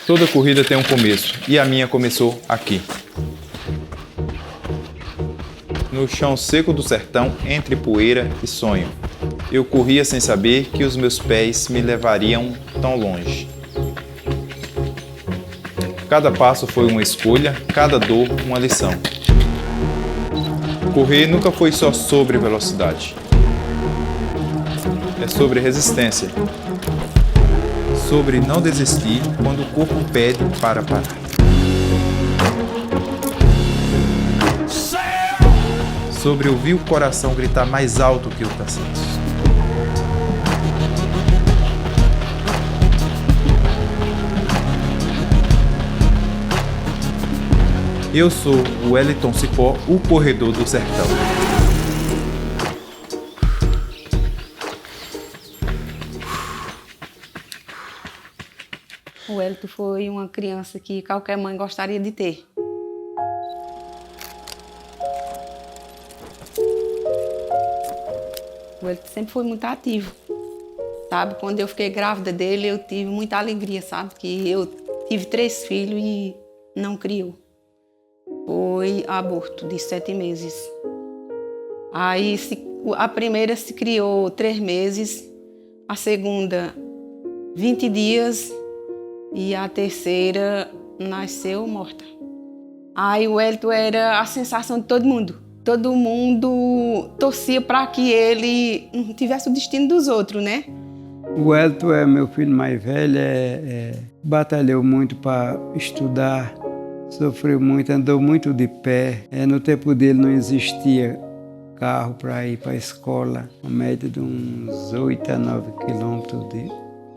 Toda corrida tem um começo, e a minha começou aqui. No chão seco do sertão, entre poeira e sonho. Eu corria sem saber que os meus pés me levariam tão longe. Cada passo foi uma escolha, cada dor uma lição. Correr nunca foi só sobre velocidade. É sobre resistência. Sobre não desistir quando o corpo pede para parar. Sobre ouvir o coração gritar mais alto que o cansaço. Eu sou o Wellington Cipó, o corredor do sertão. O Wellington foi uma criança que qualquer mãe gostaria de ter. O Wellington sempre foi muito ativo, sabe? Quando eu fiquei grávida dele, eu tive muita alegria, sabe? Que eu tive 3 filhos e não criou. Foi aborto de 7 meses. Aí a primeira se criou 3 meses, a segunda 20 dias e a terceira nasceu morta. Aí o Wellington era a sensação de todo mundo. Todo mundo torcia para que ele não tivesse o destino dos outros, né? O Wellington é meu filho mais velho, batalhou muito para estudar, sofreu muito, andou muito de pé. No tempo dele não existia carro para ir para a escola, uma média de uns 8 a 9 quilômetros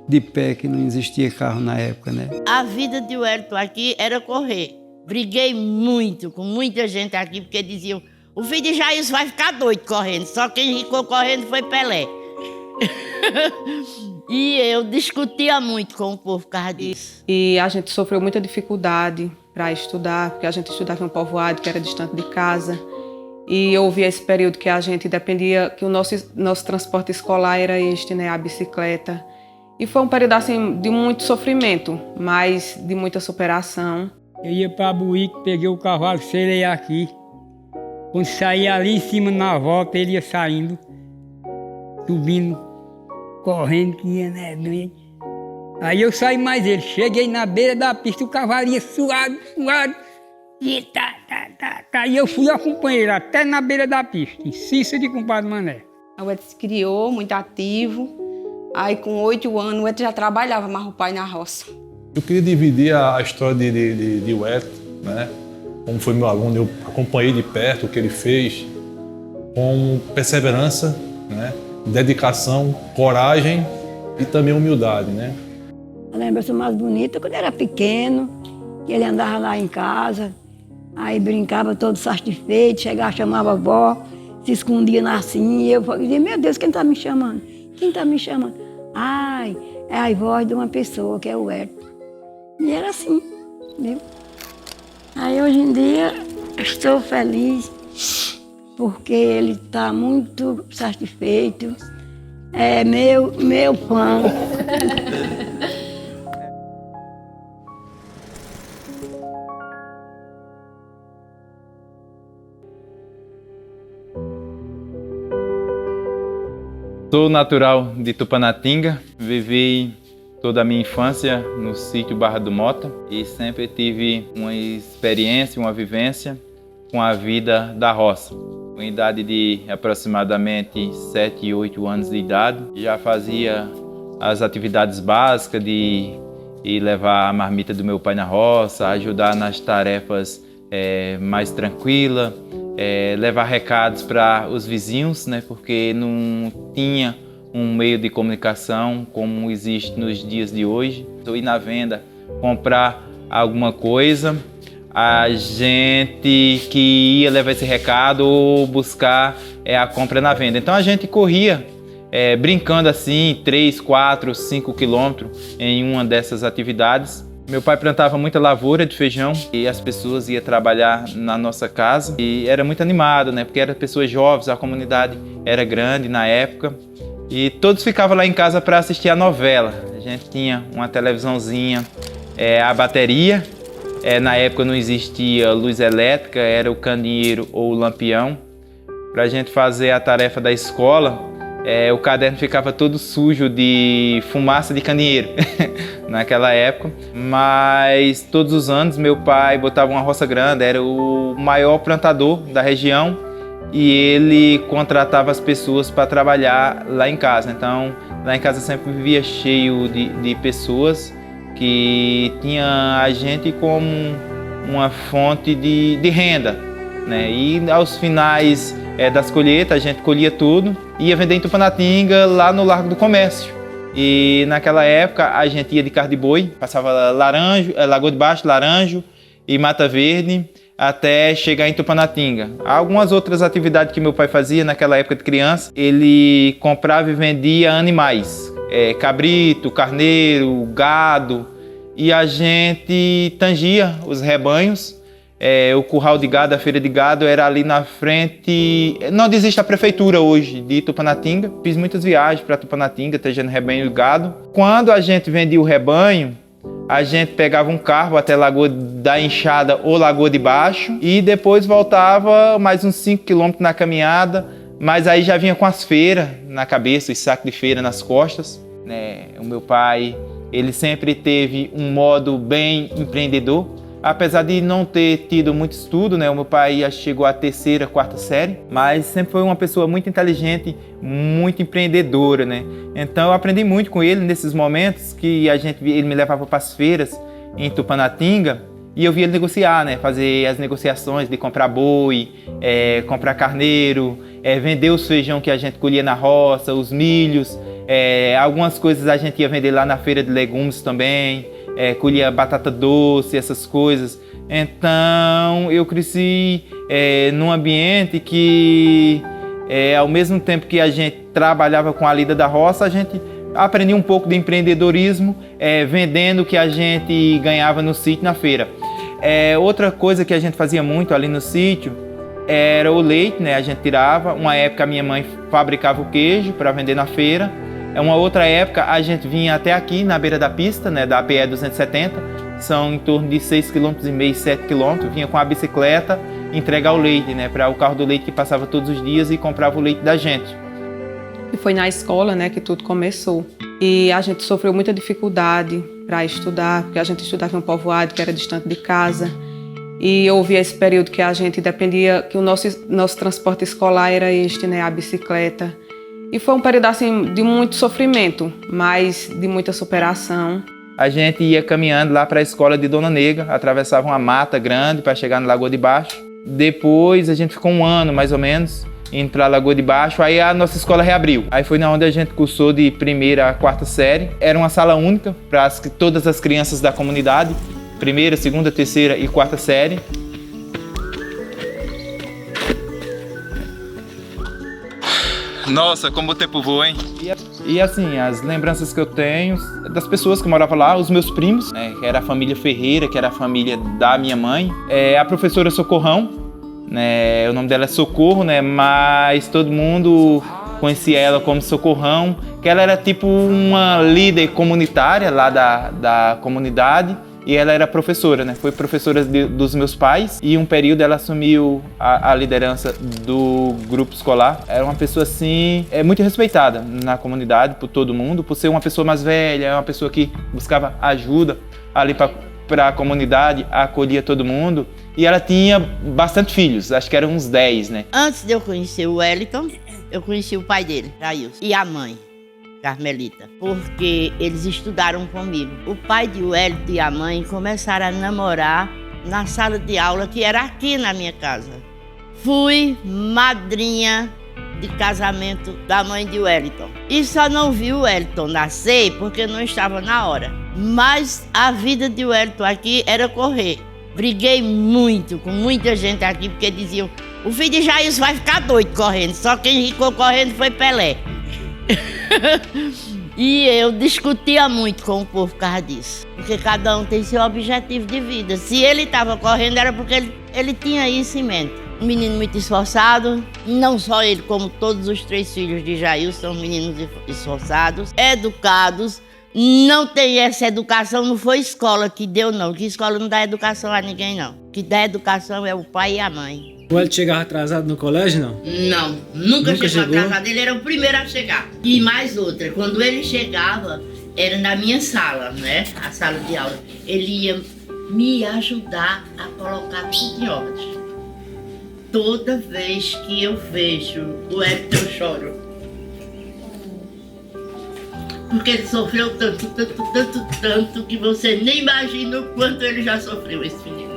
de pé, que não existia carro na época, né? A vida de Wellington aqui era correr. Briguei muito com muita gente aqui, porque diziam: o filho de Jair vai ficar doido correndo, só quem ficou correndo foi Pelé. E eu discutia muito com o povo por causa disso. E a gente sofreu muita dificuldade para estudar, porque a gente estudava em um povoado que era distante de casa. E houve esse período que a gente dependia, que o nosso transporte escolar era né, a bicicleta. E foi um período assim, de muito sofrimento, mas de muita superação. Eu ia para Buíque, peguei o cavalo, selei aqui. Quando saía ali em cima na volta, ele ia saindo, subindo, correndo, que ia, né? Aí eu saí mais ele, cheguei na beira da pista, o cavalo ia suado, e Aí eu fui acompanhar ele até na beira da pista, em Cícero de Compadre Mané. O Wellington se criou, muito ativo. Aí com 8 anos, o Wellington já trabalhava mais o pai na roça. Eu queria dividir a história de Wellington, né? Como foi meu aluno, eu acompanhei de perto o que ele fez, com perseverança, né? Dedicação, coragem e também humildade, né? A lembrança mais bonita quando era pequeno, que ele andava lá em casa, aí brincava todo satisfeito, chegava, chamava a avó, se escondia na cinha, e eu dizia: meu Deus, quem está me chamando? Quem está me chamando? Ai, é a voz de uma pessoa, que é o Wellington. E era assim, entendeu? Aí hoje em dia estou feliz porque ele está muito satisfeito. É meu fã. Sou natural de Tupanatinga, vivi toda a minha infância no sítio Barra do Mota e sempre tive uma experiência, uma vivência com a vida da roça. Com idade de aproximadamente 7 e 8 anos de idade, já fazia as atividades básicas de ir levar a marmita do meu pai na roça, ajudar nas tarefas mais tranquilas, levar recados para os vizinhos, né, porque não tinha um meio de comunicação como existe nos dias de hoje. Eu ir na venda, comprar alguma coisa, a gente que ia levar esse recado ou buscar a compra na venda. Então a gente corria brincando assim 3, 4, 5 quilômetros em uma dessas atividades. Meu pai plantava muita lavoura de feijão e as pessoas iam trabalhar na nossa casa e era muito animado, né? Porque eram pessoas jovens, a comunidade era grande na época e todos ficavam lá em casa para assistir a novela. A gente tinha uma televisãozinha a bateria. Na época não existia luz elétrica, era o candeeiro ou o lampião. Para a gente fazer a tarefa da escola, o caderno ficava todo sujo de fumaça de candeeiro naquela época. Mas todos os anos meu pai botava uma roça grande, era o maior plantador da região e ele contratava as pessoas para trabalhar lá em casa. Então lá em casa sempre vivia cheio de pessoas que tinha a gente como uma fonte de renda, né? E aos finais das colheitas a gente colhia tudo e ia vender em Tupanatinga, lá no Largo do Comércio. E naquela época a gente ia de carro de boi, passava Lagoa de Baixo, Laranjo e Mata Verde até chegar em Tupanatinga. Algumas outras atividades que meu pai fazia naquela época de criança, ele comprava e vendia animais. Cabrito, carneiro, gado, e a gente tangia os rebanhos. O curral de gado, a feira de gado era ali na frente, não existe a prefeitura hoje de Tupanatinga. Fiz muitas viagens para Tupanatinga, tangendo rebanho e gado. Quando a gente vendia o rebanho, a gente pegava um carro até Lagoa da Enxada ou Lagoa de Baixo e depois voltava mais uns 5 quilômetros na caminhada, mas aí já vinha com as feiras na cabeça, os sacos de feira nas costas, né? O meu pai, ele sempre teve um modo bem empreendedor, apesar de não ter tido muito estudo, né? O meu pai chegou à 3ª, 4ª série, mas sempre foi uma pessoa muito inteligente, muito empreendedora, né? Então eu aprendi muito com ele nesses momentos que ele me levava para as feiras em Tupanatinga e eu via ele negociar, né? Fazer as negociações de comprar boi, comprar carneiro, vender os feijão que a gente colhia na roça, os milhos, algumas coisas a gente ia vender lá na feira de legumes também, colhia batata doce, essas coisas. Então eu cresci num ambiente que, ao mesmo tempo que a gente trabalhava com a lida da roça, a gente aprendia um pouco de empreendedorismo, vendendo o que a gente ganhava no sítio, na feira. Outra coisa que a gente fazia muito ali no sítio era o leite, né? A gente tirava. Uma época a minha mãe fabricava o queijo para vender na feira. Uma outra época a gente vinha até aqui na beira da pista, né, da PE 270, são em torno de 6,5 km, 7 km, vinha com a bicicleta entregar o leite, né, para o carro do leite que passava todos os dias e comprava o leite da gente. E foi na escola, né, que tudo começou. E a gente sofreu muita dificuldade para estudar, porque a gente estudava em um povoado que era distante de casa. E houve esse período que a gente dependia, que o nosso transporte escolar era né, a bicicleta. E foi um período assim, de muito sofrimento, mas de muita superação. A gente ia caminhando lá para a escola de Dona Negra, atravessava uma mata grande para chegar na Lagoa de Baixo. Depois a gente ficou um ano, mais ou menos, indo para a Lagoa de Baixo, aí a nossa escola reabriu. Aí foi onde a gente cursou de 1ª a 4ª série. Era uma sala única para todas as crianças da comunidade, 1ª, 2ª, 3ª e 4ª série. Nossa, como o tempo voa, hein? E assim, as lembranças que eu tenho das pessoas que moravam lá, os meus primos, né, que era a família Ferreira, que era a família da minha mãe, a professora Socorrão, né, o nome dela é Socorro, né, mas todo mundo conhecia ela como Socorrão, que ela era tipo uma líder comunitária lá da comunidade. E ela era professora, né? Foi professora dos meus pais e um período ela assumiu a liderança do grupo escolar. Era uma pessoa assim, muito respeitada na comunidade por todo mundo, por ser uma pessoa mais velha, uma pessoa que buscava ajuda ali para a comunidade, acolhia todo mundo. E ela tinha bastante filhos, acho que eram uns 10, né? Antes de eu conhecer o Wellington, eu conheci o pai dele, Jailson, e a mãe, Carmelita, porque eles estudaram comigo. O pai de Wellington e a mãe começaram a namorar na sala de aula que era aqui na minha casa. Fui madrinha de casamento da mãe de Wellington. E só não vi o Wellington nascer porque não estava na hora. Mas a vida de Wellington aqui era correr. Briguei muito com muita gente aqui porque diziam: o filho de Jailson vai ficar doido correndo, só quem ficou correndo foi Pelé. E eu discutia muito com o povo por causa disso, porque cada um tem seu objetivo de vida. Se ele estava correndo era porque ele tinha isso em mente. Um menino muito esforçado, não só ele, como todos os 3 filhos de Jailson são meninos esforçados, educados, não tem essa educação, não foi escola que deu, não. Que escola não dá educação a ninguém, não. O que dá educação é o pai e a mãe. O Hélio chegava atrasado no colégio, não? Não, nunca chegou atrasado. Ele era o primeiro a chegar. E mais outra, quando ele chegava, era na minha sala, né? A sala de aula. Ele ia me ajudar a colocar tudo em ordem. Toda vez que eu vejo o Hélio, eu choro. Porque ele sofreu tanto que você nem imagina o quanto ele já sofreu, esse menino.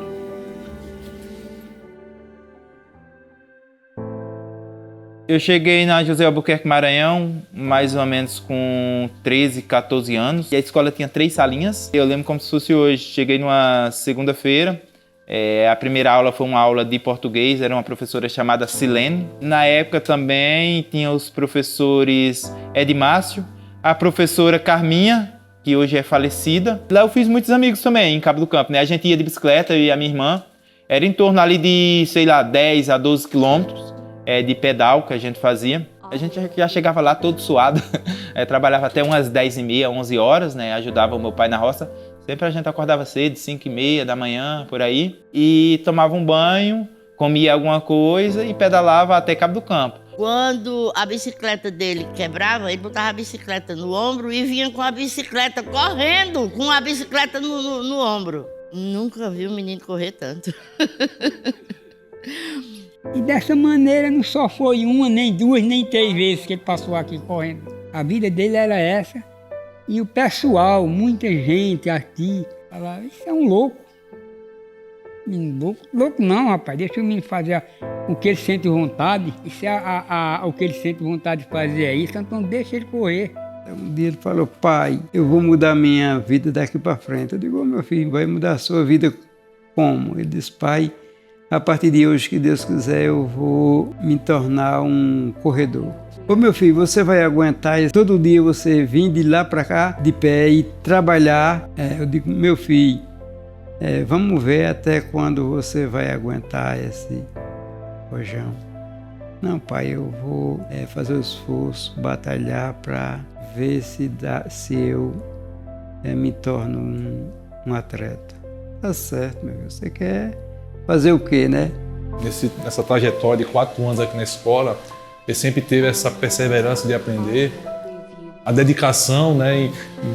Eu cheguei na José Albuquerque Maranhão mais ou menos com 13, 14 anos. E a escola tinha 3 salinhas. Eu lembro como se fosse hoje. Cheguei numa segunda-feira. A primeira aula foi uma aula de português. Era uma professora chamada Silene. Na época também tinha os professores Edmárcio, a professora Carminha, que hoje é falecida. Lá eu fiz muitos amigos também, em Cabo do Campo, né? A gente ia de bicicleta, eu e a minha irmã. Era em torno ali de, 10 a 12 quilômetros de pedal que a gente fazia. A gente já chegava lá todo suado. Trabalhava até umas 10h30, 11 horas, né? Ajudava o meu pai na roça. Sempre a gente acordava cedo, 5h30 da manhã, por aí. E tomava um banho, comia alguma coisa e pedalava até Cabo do Campo. Quando a bicicleta dele quebrava, ele botava a bicicleta no ombro e vinha com a bicicleta correndo, com a bicicleta no ombro. Nunca vi um menino correr tanto. E dessa maneira não só foi uma, nem 2, nem 3 vezes que ele passou aqui correndo. A vida dele era essa. E o pessoal, muita gente aqui, falava, isso é um louco. Menino louco? Louco não, rapaz. Deixa o menino fazer o que ele sente vontade. Isso é o que ele sente vontade de fazer é isso, então deixa ele correr. Um dia ele falou, pai, eu vou mudar minha vida daqui para frente. Eu digo, meu filho, vai mudar a sua vida como? Ele disse, pai, a partir de hoje, que Deus quiser, eu vou me tornar um corredor. Ô meu filho, você vai aguentar todo dia você vir de lá para cá, de pé e trabalhar? Eu digo, meu filho, vamos ver até quando você vai aguentar esse rojão. Não, pai, eu vou fazer o esforço, batalhar para ver se eu me torno um atleta. Tá certo, meu filho. Você quer fazer o quê, né? Nessa trajetória de 4 anos aqui na escola, ele sempre teve essa perseverança de aprender, a dedicação, né?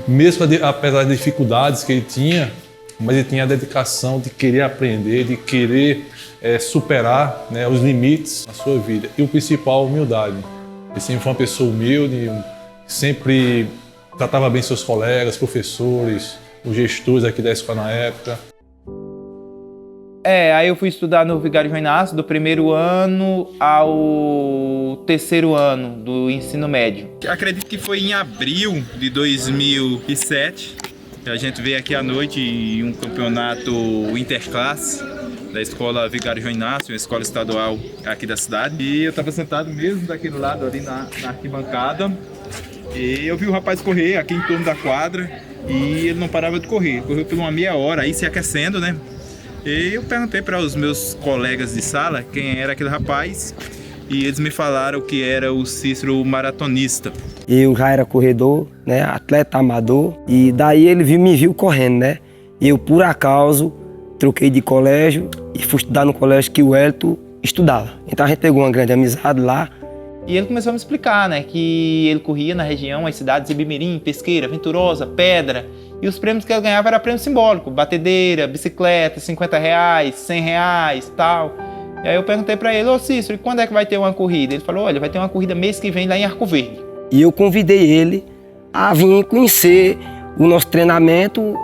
E mesmo apesar das dificuldades que ele tinha, mas ele tinha a dedicação de querer aprender, de querer superar, né, os limites na sua vida. E o principal, a humildade. Ele sempre foi uma pessoa humilde, sempre tratava bem seus colegas, professores, os gestores aqui da escola na época. Aí eu fui estudar no Vigário João Inácio, do 1º ano ao 3º ano do ensino médio. Acredito que foi em abril de 2007 que a gente veio aqui à noite em um campeonato interclasse da escola Vigário João Inácio, uma escola estadual aqui da cidade. E eu estava sentado mesmo daquele lado ali na arquibancada e eu vi o rapaz correr aqui em torno da quadra e ele não parava de correr. Correu por uma meia hora, aí se aquecendo, né? E eu perguntei para os meus colegas de sala quem era aquele rapaz e eles me falaram que era o Cícero maratonista. Eu já era corredor, né, atleta amador, e daí ele me viu correndo, né? E eu, por acaso, troquei de colégio e fui estudar no colégio que o Hélio estudava. Então a gente pegou uma grande amizade lá. E ele começou a me explicar, né, que ele corria na região, as cidades de Ibimirim, Pesqueira, Venturosa, Pedra, e os prêmios que ele ganhava era prêmio simbólico, batedeira, bicicleta, R$50, R$100, tal. E aí eu perguntei para ele, ô Cícero, e quando é que vai ter uma corrida? Ele falou, olha, vai ter uma corrida mês que vem lá em Arco Verde. E eu convidei ele a vir conhecer o nosso treinamento.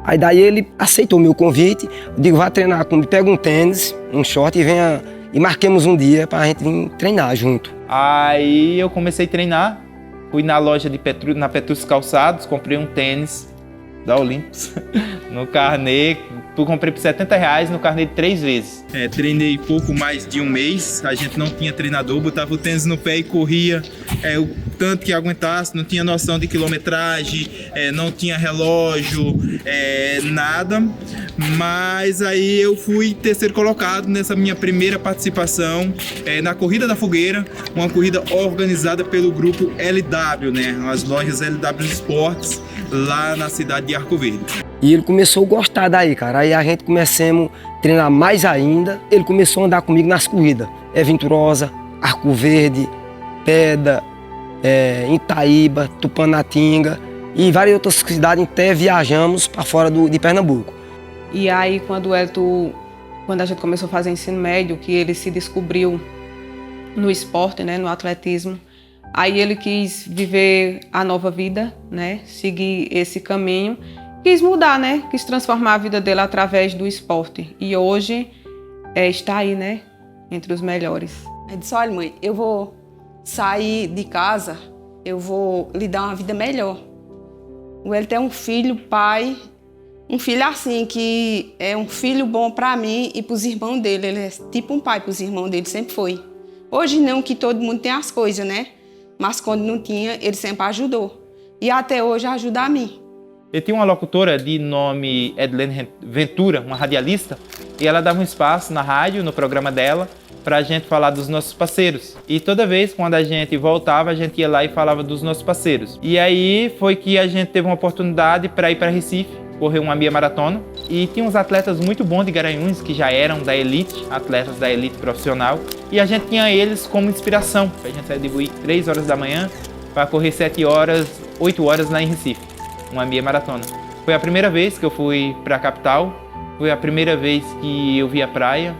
Aí daí ele aceitou o meu convite. Eu digo, vai treinar comigo, pega um tênis, um short e venha. E marquemos um dia para a gente vir treinar junto. Aí eu comecei a treinar, fui na loja na Petrus Calçados, comprei um tênis da Olympus, no carnê, eu comprei por R$70, no carnê de 3 vezes. Treinei pouco mais de um mês, a gente não tinha treinador, botava o tênis no pé e corria o tanto que aguentasse, não tinha noção de quilometragem, não tinha relógio, nada. Mas aí eu fui 3º colocado nessa minha primeira participação na Corrida da Fogueira, uma corrida organizada pelo grupo LW, né? As lojas LW Esportes, lá na cidade de Arco Verde. E ele começou a gostar daí, cara. Aí a gente começamos a treinar mais ainda. Ele começou a andar comigo nas corridas. Venturosa, Arco Verde, Pedra, Itaíba, Tupanatinga e várias outras cidades. Até viajamos para fora de Pernambuco. E aí, quando a gente começou a fazer ensino médio, que ele se descobriu no esporte, né, no atletismo, aí ele quis viver a nova vida, né, seguir esse caminho, quis mudar, né, quis transformar a vida dele através do esporte. E hoje está aí, né, entre os melhores. Ele disse, olha mãe, eu vou sair de casa, eu vou lhe dar uma vida melhor. Ele tem um filho, pai, um filho assim, que é um filho bom para mim e para os irmãos dele. Ele é tipo um pai para os irmãos dele, sempre foi. Hoje não, que todo mundo tem as coisas, né? Mas quando não tinha, ele sempre ajudou. E até hoje ajuda a mim. Eu tinha uma locutora de nome Edlene Ventura, uma radialista, e ela dava um espaço na rádio, no programa dela, para a gente falar dos nossos parceiros. E toda vez, quando a gente voltava, a gente ia lá e falava dos nossos parceiros. E aí foi que a gente teve uma oportunidade para ir para Recife, correr uma meia maratona. E tinha uns atletas muito bons de Garanhuns, que já eram da elite, atletas da elite profissional. E a gente tinha eles como inspiração. A gente saiu de Buíque 3 horas da manhã para correr 7 horas, 8 horas lá em Recife, uma meia maratona. Foi a primeira vez que eu fui para a capital, foi a primeira vez que eu vi a praia.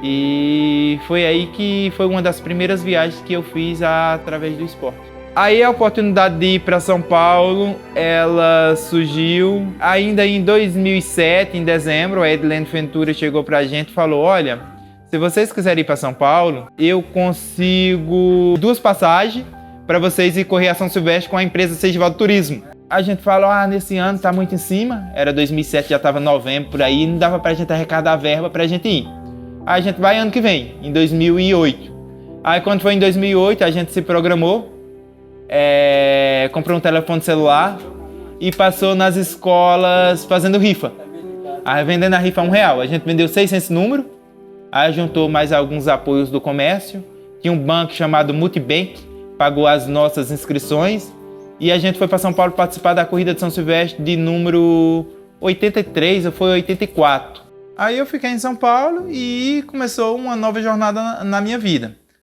E foi aí que foi uma das primeiras viagens que eu fiz através do esporte. Aí a oportunidade de ir para São Paulo, ela surgiu ainda em 2007, em dezembro. A Edlene Ventura chegou para a gente e falou, olha, se vocês quiserem ir para São Paulo, eu consigo 2 passagens para vocês ir correr a São Silvestre com a empresa Segivaldo Turismo. A gente falou, nesse ano tá muito em cima, era 2007, já estava novembro por aí, não dava para a gente arrecadar a verba para a gente ir. Aí a gente vai ano que vem, em 2008. Aí quando foi em 2008, a gente se programou, comprou um telefone celular e passou nas escolas fazendo rifa. Aí vendendo a rifa R$1. A gente vendeu 600 números, aí juntou mais alguns apoios do comércio. Tinha um banco chamado Multibank, pagou as nossas inscrições. E a gente foi para São Paulo participar da corrida de São Silvestre de número 83, ou foi 84. Aí eu fiquei em São Paulo e começou uma nova jornada na minha vida.